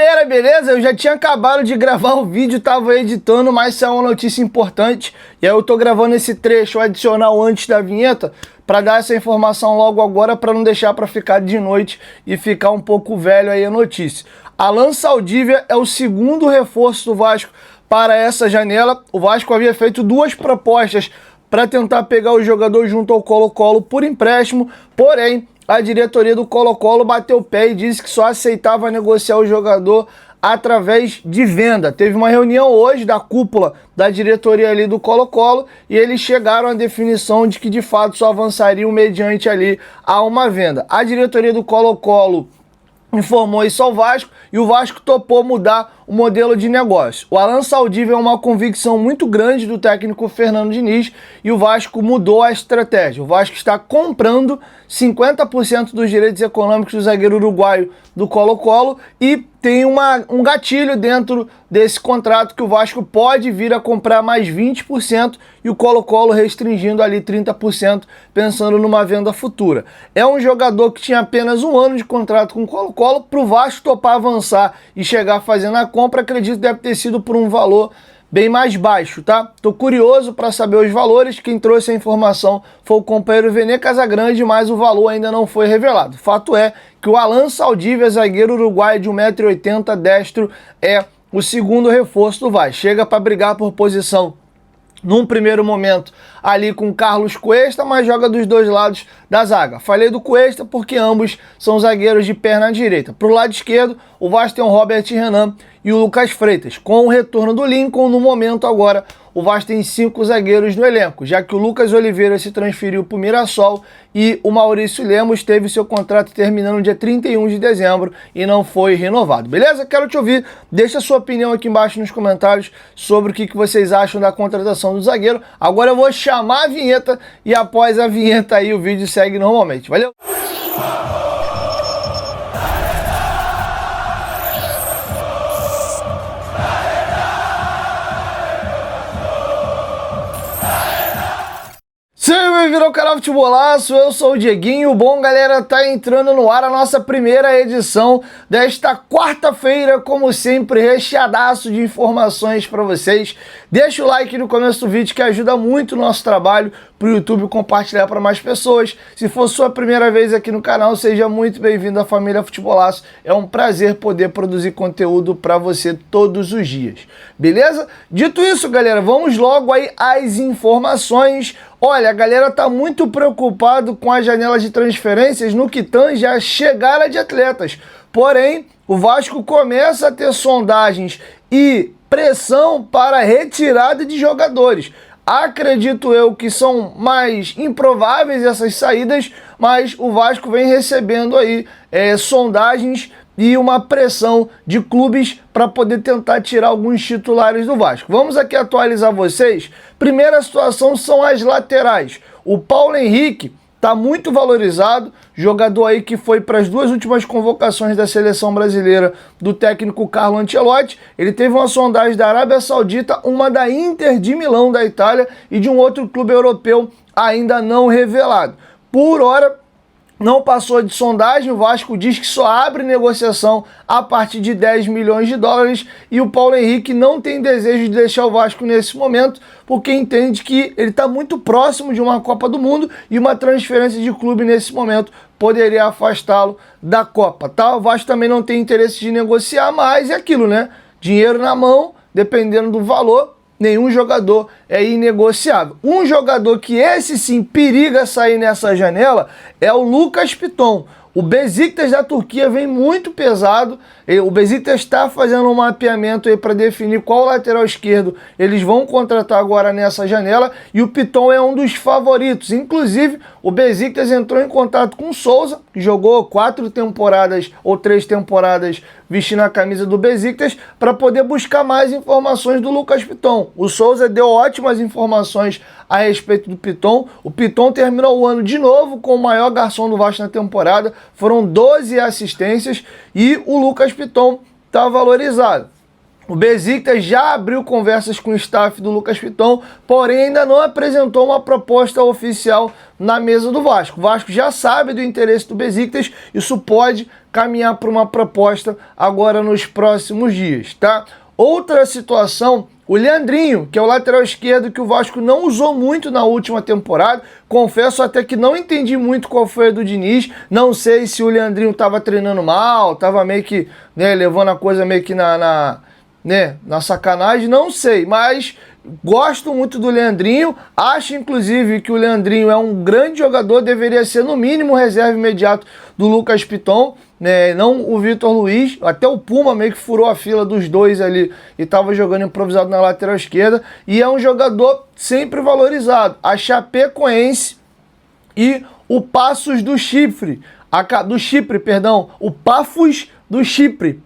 galera, beleza? Eu já tinha acabado de gravar o vídeo, tava editando, mas saiu uma notícia importante. E aí eu tô gravando esse trecho adicional antes da vinheta para dar essa informação logo agora, para não deixar para ficar de noite e ficar um pouco velho aí a notícia. Alan Saldívia é o segundo reforço do Vasco para essa janela. O Vasco havia feito duas propostas para tentar pegar o jogador junto ao Colo-Colo por empréstimo, porém a diretoria do Colo-Colo bateu o pé e disse que só aceitava negociar o jogador através de venda. Teve uma reunião hoje da cúpula da diretoria ali do Colo-Colo e eles chegaram à definição de que de fato só avançariam mediante ali a uma venda. A diretoria do Colo-Colo informou isso ao Vasco e o Vasco topou mudar o modelo de negócio. O Alan Saldívia é uma convicção muito grande do técnico Fernando Diniz e o Vasco mudou a estratégia. O Vasco está comprando 50% dos direitos econômicos do zagueiro uruguaio do Colo-Colo e tem um gatilho dentro desse contrato que o Vasco pode vir a comprar mais 20% e o Colo-Colo restringindo ali 30%, pensando numa venda futura. É um jogador que tinha apenas um ano de contrato com o Colo-Colo. Para o Vasco topar avançar e chegar fazendo a compra, acredito que deve ter sido por um valor bem mais baixo, tá? Tô curioso para saber os valores. Quem trouxe a informação foi o companheiro Vene Casagrande, mas o valor ainda não foi revelado. Fato é que o Alan Saldívia, zagueiro uruguaio de 1,80 m, destro, é o segundo reforço do Vasco. Chega para brigar por posição num primeiro momento ali com Carlos Cuesta, mas joga dos dois lados da zaga. Falei do Cuesta porque ambos são zagueiros de perna direita. Pro lado esquerdo, o Vasco tem o Robert Renan e o Lucas Freitas. Com o retorno do Lincoln, no momento agora, o Vasco tem 5 zagueiros no elenco, já que o Lucas Oliveira se transferiu para o Mirassol e o Maurício Lemos teve seu contrato terminando no dia 31 de dezembro e não foi renovado. Beleza? Quero te ouvir. Deixa a sua opinião aqui embaixo nos comentários sobre o que vocês acham da contratação do zagueiro. Agora eu vou chamar a vinheta e após a vinheta aí o vídeo segue normalmente. Valeu? Bem-vindo ao canal Futebolaço, eu sou o Dieguinho. Bom, galera, tá entrando no ar a nossa primeira edição desta quarta-feira, como sempre, recheadaço de informações para vocês. Deixa o like no começo do vídeo que ajuda muito o nosso trabalho para o YouTube compartilhar para mais pessoas. Se for sua primeira vez aqui no canal, seja muito bem-vindo à família Futebolaço. É um prazer poder produzir conteúdo para você todos os dias, beleza? Dito isso, galera, vamos logo aí às informações. Olha, a galera tá muito preocupado com as janelas de transferências no que tange a chegada de atletas. Porém, o Vasco começa a ter sondagens e pressão para a retirada de jogadores. Acredito eu que são mais improváveis essas saídas, mas o Vasco vem recebendo aí sondagens e uma pressão de clubes para poder tentar tirar alguns titulares do Vasco. Vamos aqui atualizar vocês. Primeira situação são as laterais. O Paulo Henrique está muito valorizado, jogador aí que foi para as duas últimas convocações da seleção brasileira do técnico Carlo Ancelotti. Ele teve uma sondagem da Arábia Saudita, uma da Inter de Milão da Itália e de um outro clube europeu ainda não revelado. Por hora, não passou de sondagem. O Vasco diz que só abre negociação a partir de 10 milhões de dólares e o Paulo Henrique não tem desejo de deixar o Vasco nesse momento, porque entende que ele está muito próximo de uma Copa do Mundo e uma transferência de clube nesse momento poderia afastá-lo da Copa, tá? O Vasco também não tem interesse de negociar, mas é aquilo, né? Dinheiro na mão, dependendo do valor, nenhum jogador é inegociável. Um jogador que esse sim periga sair nessa janela é o Lucas Piton. O Besiktas da Turquia vem muito pesado. O Besiktas está fazendo um mapeamento aí para definir qual lateral esquerdo eles vão contratar agora nessa janela. E o Piton é um dos favoritos. Inclusive, o Besiktas entrou em contato com o Souza, que jogou 4 temporadas ou 3 temporadas vestindo a camisa do Besiktas, para poder buscar mais informações do Lucas Piton. O Souza deu ótimas informações a respeito do Piton. O Piton terminou o ano de novo com o maior garçom do Vasco na temporada. Foram 12 assistências e o Lucas Piton está valorizado. O Besiktas já abriu conversas com o staff do Lucas Piton, porém ainda não apresentou uma proposta oficial na mesa do Vasco. O Vasco já sabe do interesse do Besiktas, isso pode caminhar para uma proposta agora nos próximos dias, tá? Outra situação, o Leandrinho, que é o lateral esquerdo que o Vasco não usou muito na última temporada. Confesso até que não entendi muito qual foi a do Diniz. Não sei se o Leandrinho estava treinando mal, estava meio que, né, levando a coisa meio que na sacanagem, não sei, mas gosto muito do Leandrinho, acho inclusive que o Leandrinho é um grande jogador, deveria ser no mínimo reserva imediato do Lucas Piton, né, não o Vitor Luiz, até o Puma meio que furou a fila dos dois ali e estava jogando improvisado na lateral esquerda, e é um jogador sempre valorizado. A Chapecoense e o Passos do Chipre, o Pafos do Chipre,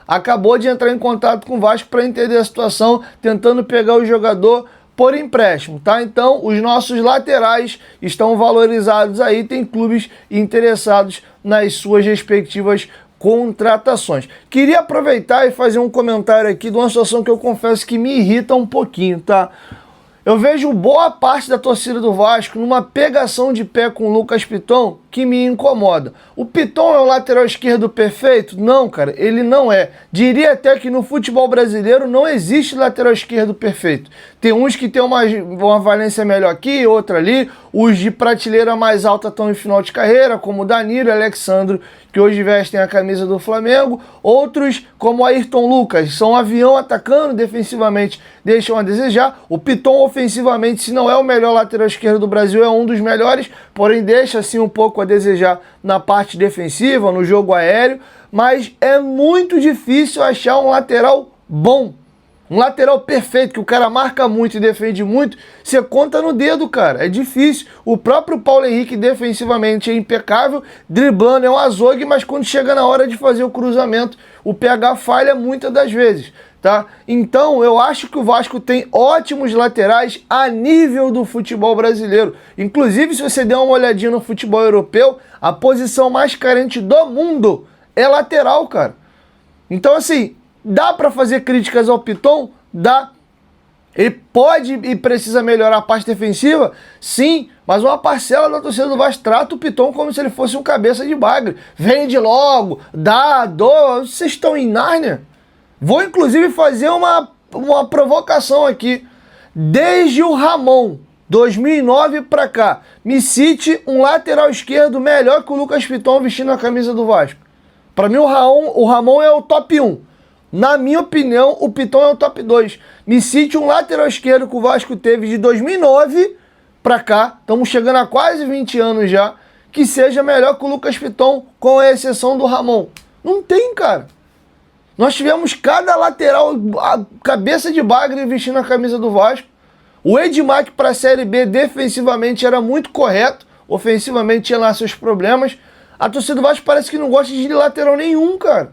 acabou de entrar em contato com o Vasco para entender a situação, tentando pegar o jogador por empréstimo, tá? Então, os nossos laterais estão valorizados aí, tem clubes interessados nas suas respectivas contratações. Queria aproveitar e fazer um comentário aqui de uma situação que eu confesso que me irrita um pouquinho, tá? Eu vejo boa parte da torcida do Vasco numa pegação de pé com o Lucas Piton que me incomoda. O Piton é o lateral esquerdo perfeito? Não, cara, ele não é. Diria até que no futebol brasileiro não existe lateral esquerdo perfeito. Tem uns que tem uma valência melhor aqui, outra ali. Os de prateleira mais alta estão em final de carreira, como o Danilo e Alexandro, que hoje vestem a camisa do Flamengo. Outros, como o Ayrton Lucas, são avião atacando, defensivamente deixam a desejar. O Piton, ofensivamente, se não é o melhor lateral esquerdo do Brasil, é um dos melhores, porém deixa assim um pouco a desejar na parte defensiva, no jogo aéreo, mas é muito difícil achar um lateral bom. Um lateral perfeito, que o cara marca muito e defende muito, você conta no dedo, cara. É difícil. O próprio Paulo Henrique defensivamente é impecável, driblando é um azogue, mas quando chega na hora de fazer o cruzamento, o PH falha muitas das vezes, tá? Então, eu acho que o Vasco tem ótimos laterais a nível do futebol brasileiro. Inclusive, se você der uma olhadinha no futebol europeu, a posição mais carente do mundo é lateral, cara. Então, assim, dá para fazer críticas ao Piton? Dá. Ele pode e precisa melhorar a parte defensiva? Sim, mas uma parcela da torcida do Vasco trata o Piton como se ele fosse um cabeça de bagre. Vende logo, dá, doa. Vocês estão em Nárnia? Vou inclusive fazer uma provocação aqui. Desde o Ramon, 2009 para cá, me cite um lateral esquerdo melhor que o Lucas Piton vestindo a camisa do Vasco. Para mim o Ramon é o top 1. Na minha opinião, o Piton é o top 2. Me cite um lateral esquerdo que o Vasco teve de 2009 para cá, estamos chegando a quase 20 anos já, que seja melhor que o Lucas Piton, com a exceção do Ramon. Não tem, cara. Nós tivemos cada lateral, a cabeça de bagre vestindo a camisa do Vasco. O Edmar, que para a Série B defensivamente era muito correto, ofensivamente tinha lá seus problemas. A torcida do Vasco parece que não gosta de lateral nenhum, cara.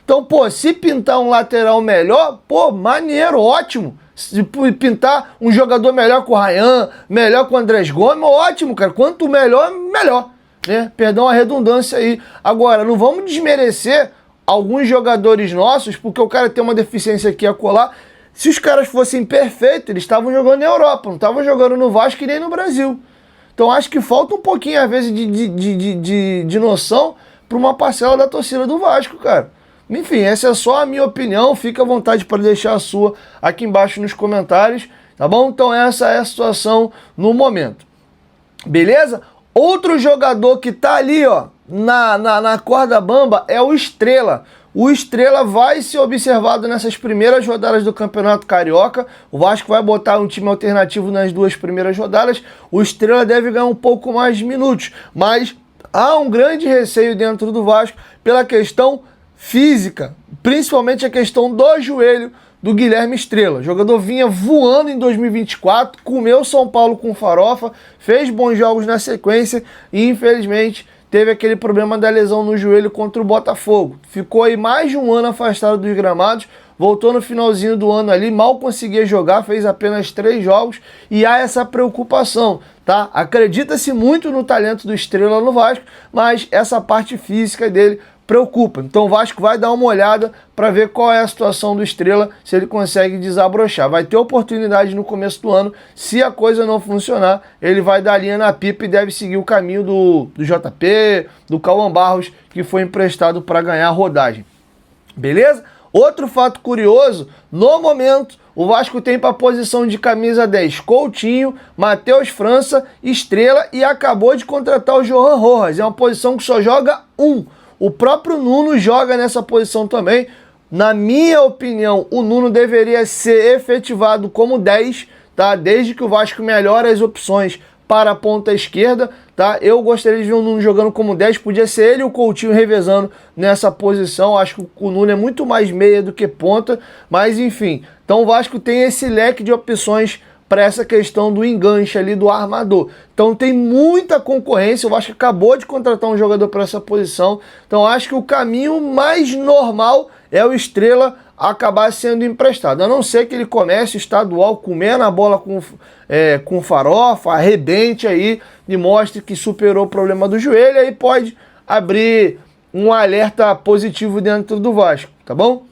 Então, pô, se pintar um lateral melhor, pô, maneiro, ótimo. Se pintar um jogador melhor com o Ryan, melhor com o Andrés Gomes, ótimo, cara. Quanto melhor, melhor. Né? Perdão a redundância aí. Agora, não vamos desmerecer alguns jogadores nossos, porque o cara tem uma deficiência aqui a colar. Se os caras fossem perfeitos, eles estavam jogando na Europa, não estavam jogando no Vasco e nem no Brasil. Então, acho que falta um pouquinho, às vezes, de noção para uma parcela da torcida do Vasco, cara. Enfim, essa é só a minha opinião, fica à vontade para deixar a sua aqui embaixo nos comentários, tá bom? Então essa é a situação no momento, beleza? Outro jogador que tá ali, ó, na corda bamba é o Estrela. O Estrela vai ser observado nessas primeiras rodadas do Campeonato Carioca. O Vasco vai botar um time alternativo nas duas primeiras rodadas. O Estrela deve ganhar um pouco mais de minutos, mas há um grande receio dentro do Vasco pela questão física, principalmente a questão do joelho do Guilherme Estrela. O jogador vinha voando em 2024, comeu São Paulo com farofa, fez bons jogos na sequência e infelizmente teve aquele problema da lesão no joelho contra o Botafogo. Ficou aí mais de um ano afastado dos gramados, voltou no finalzinho do ano ali, mal conseguia jogar, fez apenas 3 jogos e há essa preocupação, tá? Acredita-se muito no talento do Estrela no Vasco, mas essa parte física dele preocupa. Então o Vasco vai dar uma olhada para ver qual é a situação do Estrela, se ele consegue desabrochar. Vai ter oportunidade no começo do ano. Se a coisa não funcionar, ele vai dar linha na pipa e deve seguir o caminho do JP, do Cauã Barros, que foi emprestado para ganhar a rodagem. Beleza? Outro fato curioso, no momento, o Vasco tem para a posição de camisa 10 Coutinho, Matheus França, Estrela e acabou de contratar o Johan Rojas. É uma posição que só joga um. O próprio Nuno joga nessa posição também. Na minha opinião, o Nuno deveria ser efetivado como 10, tá? Desde que o Vasco melhore as opções para a ponta esquerda, tá? Eu gostaria de ver o Nuno jogando como 10, podia ser ele e o Coutinho revezando nessa posição. Acho que o Nuno é muito mais meia do que ponta, mas enfim. Então o Vasco tem esse leque de opções para essa questão do enganche ali do armador. Então tem muita concorrência, o Vasco acabou de contratar um jogador para essa posição, então acho que o caminho mais normal é o Estrela acabar sendo emprestado, a não ser que ele comece o estadual comendo a bola com farofa, arrebente aí e mostre que superou o problema do joelho, aí pode abrir um alerta positivo dentro do Vasco, tá bom?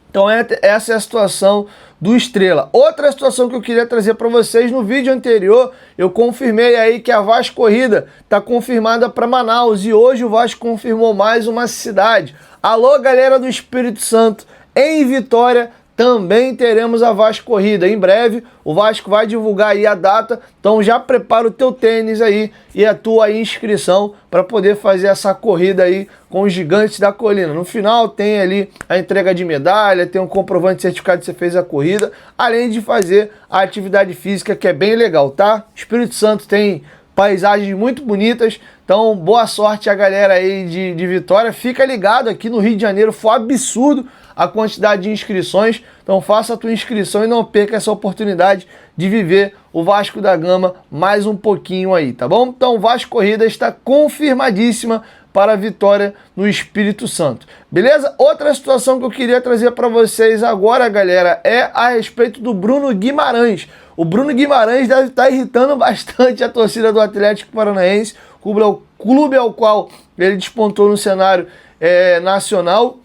Então essa é a situação do Estrela. Outra situação que eu queria trazer para vocês, no vídeo anterior, eu confirmei aí que a Vasco Corrida está confirmada para Manaus e hoje o Vasco confirmou mais uma cidade. Alô, galera do Espírito Santo, em Vitória também teremos a Vasco Corrida. Em breve o Vasco vai divulgar aí a data, então já prepara o teu tênis aí e a tua inscrição para poder fazer essa corrida aí com os gigantes da colina. No final tem ali a entrega de medalha, tem um comprovante de certificado que você fez a corrida, além de fazer a atividade física, que é bem legal, tá? Espírito Santo tem paisagens muito bonitas, então boa sorte a galera aí de Vitória. Fica ligado, aqui no Rio de Janeiro foi absurdo a quantidade de inscrições, então faça a tua inscrição e não perca essa oportunidade de viver o Vasco da Gama mais um pouquinho aí, tá bom? Então o Vasco Corrida está confirmadíssima para a Vitória no Espírito Santo, beleza? Outra situação que eu queria trazer para vocês agora, galera, é a respeito do Bruno Guimarães. O Bruno Guimarães deve estar irritando bastante a torcida do Atlético Paranaense, clube ao qual ele despontou no cenário nacional,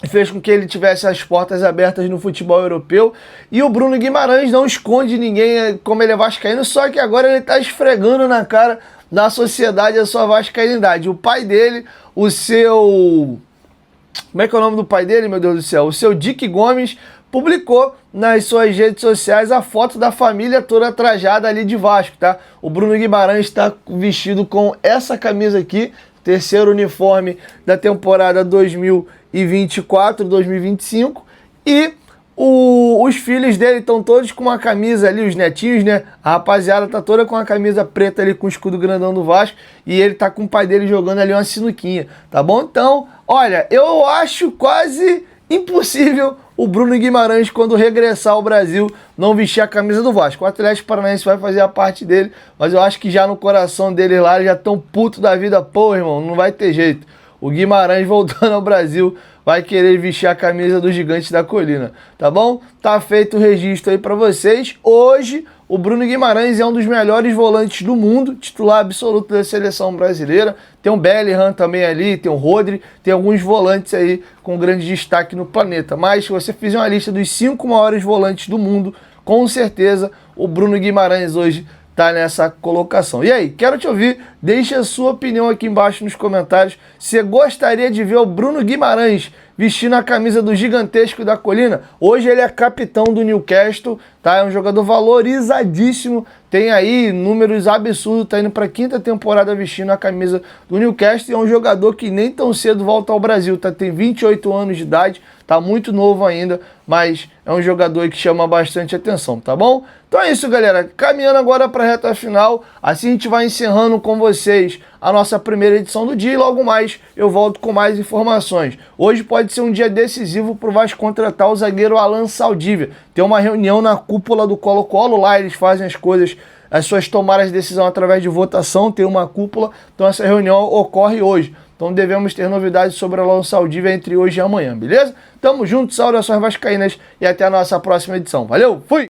fez com que ele tivesse as portas abertas no futebol europeu. E o Bruno Guimarães não esconde ninguém como ele é vascaíno, só que agora ele está esfregando na cara da sociedade a sua vascainidade. O pai dele, o seu... Como é que é o nome do pai dele, meu Deus do céu? O seu Dick Gomes publicou nas suas redes sociais a foto da família toda trajada ali de Vasco, tá? O Bruno Guimarães está vestido com essa camisa aqui, terceiro uniforme da temporada 2024, 2025, e os filhos dele estão todos com uma camisa ali, os netinhos, né? A rapaziada tá toda com a camisa preta ali, com o escudo grandão do Vasco, e ele tá com o pai dele jogando ali uma sinuquinha, tá bom? Então, olha, eu acho quase impossível o Bruno Guimarães, quando regressar ao Brasil, não vestir a camisa do Vasco. O Atlético Paranaense vai fazer a parte dele, mas eu acho que já no coração dele lá, já tão puto da vida. Pô, irmão, não vai ter jeito. O Guimarães, voltando ao Brasil, vai querer vestir a camisa do Gigante da Colina, tá bom? Tá feito o registro aí pra vocês. Hoje, o Bruno Guimarães é um dos melhores volantes do mundo, titular absoluto da seleção brasileira. Tem o Bellingham também ali, tem o Rodri, tem alguns volantes aí com grande destaque no planeta. Mas se você fizer uma lista dos 5 maiores volantes do mundo, com certeza o Bruno Guimarães hoje tá nessa colocação. E aí, quero te ouvir, deixa a sua opinião aqui embaixo nos comentários. Você gostaria de ver o Bruno Guimarães vestindo a camisa do Gigantesco da Colina? Hoje ele é capitão do Newcastle, tá? É um jogador valorizadíssimo, tem aí números absurdos, tá indo para a 5ª temporada vestindo a camisa do Newcastle, e é um jogador que nem tão cedo volta ao Brasil, tá? Tem 28 anos de idade, tá muito novo ainda, mas é um jogador que chama bastante atenção, tá bom? Então é isso, galera. Caminhando agora para a reta final, assim a gente vai encerrando com vocês a nossa primeira edição do dia e logo mais eu volto com mais informações. Hoje pode ser um dia decisivo para o Vasco contratar o zagueiro Alan Saldívia. Tem uma reunião na cúpula do Colo-Colo, lá eles fazem as coisas, as suas tomadas de decisão através de votação, tem uma cúpula, então essa reunião ocorre hoje. Então devemos ter novidades sobre o Alan Saldívia entre hoje e amanhã, beleza? Tamo junto, saudações vascaínas e até a nossa próxima edição. Valeu, fui!